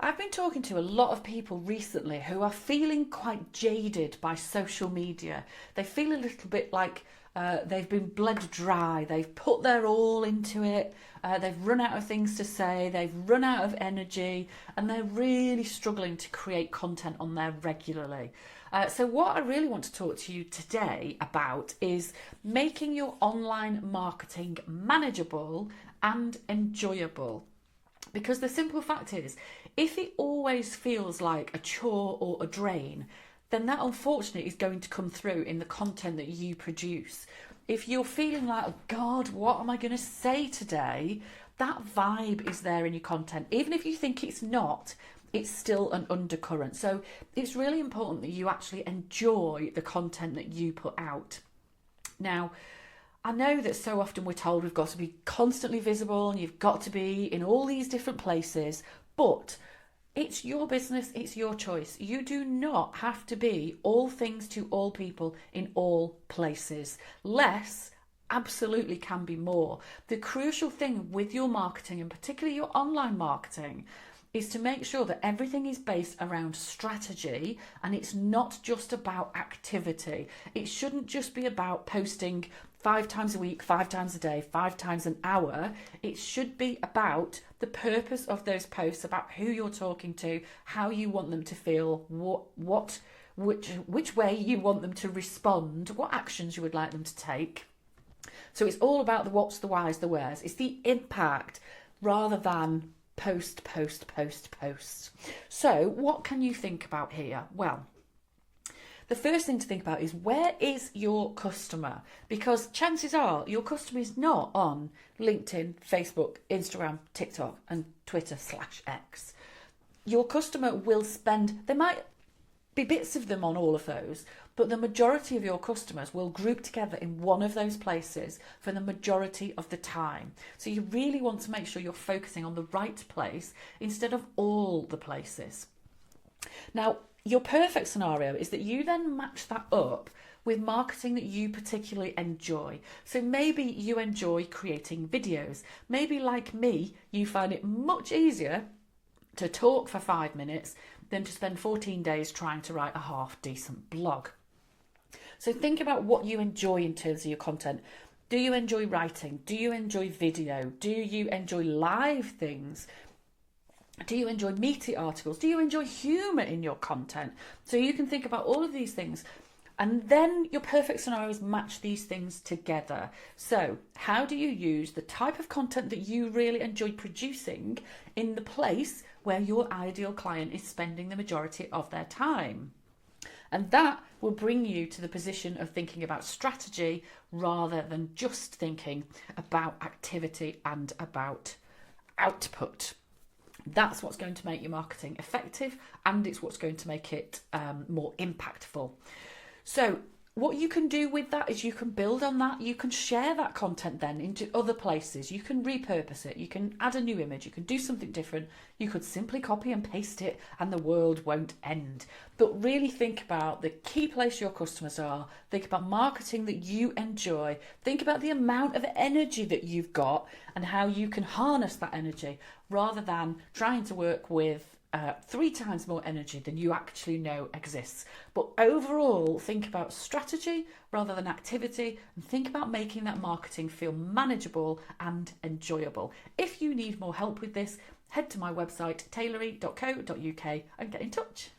I've been talking to a lot of people recently who are feeling quite jaded by social media. They feel a little bit like they've been bled dry. They've put their all into it. They've run out of things to say. They've run out of energy, and they're really struggling to create content on there regularly. So what I really want to talk to you today about is making your online marketing manageable and enjoyable. Because the simple fact is, if it always feels like a chore or a drain, then that unfortunately is going to come through in the content that you produce. If you're feeling like, oh God, what am I going to say today? That vibe is there in your content. Even if you think it's not, it's still an undercurrent. So it's really important that you actually enjoy the content that you put out. Now, I know that so often we're told we've got to be constantly visible and you've got to be in all these different places, but it's your business, it's your choice. You do not have to be all things to all people in all places. Less absolutely can be more. The crucial thing with your marketing, and particularly your online marketing, is to make sure that everything is based around strategy and it's not just about activity. It shouldn't just be about posting 5 times a week, 5 times a day, 5 times an hour. It should be about the purpose of those posts, about who you're talking to, how you want them to feel, which way you want them to respond, what actions you would like them to take. So it's all about the what's, the whys, the wheres. It's the impact rather than post. So what can you think about here? Well, the first thing to think about is, where is your customer? Because chances are your customer is not on LinkedIn, Facebook, Instagram, TikTok and Twitter/X. Your customer will spend, there might be bits of them on all of those, but the majority of your customers will group together in one of those places for the majority of the time. So you really want to make sure you're focusing on the right place instead of all the places. Now, your perfect scenario is that you then match that up with marketing that you particularly enjoy. So maybe you enjoy creating videos. Maybe like me, you find it much easier to talk for 5 minutes than to spend 14 days trying to write a half decent blog. So think about what you enjoy in terms of your content. Do you enjoy writing? Do you enjoy video? Do you enjoy live things? Do you enjoy meaty articles? Do you enjoy humour in your content? So you can think about all of these things, and then your perfect scenario is match these things together. So how do you use the type of content that you really enjoy producing in the place where your ideal client is spending the majority of their time? And that will bring you to the position of thinking about strategy rather than just thinking about activity and about output. That's what's going to make your marketing effective, and it's what's going to make it more impactful. So what you can do with that is you can build on that. You can share that content then into other places. You can repurpose it. You can add a new image. You can do something different. You could simply copy and paste it and the world won't end. But really think about the key place your customers are. Think about marketing that you enjoy. Think about the amount of energy that you've got and how you can harness that energy rather than trying to work with 3 times more energy than you actually know exists. But overall, think about strategy rather than activity, and think about making that marketing feel manageable and enjoyable. If you need more help with this, head to my website, tailory.co.uk, and get in touch.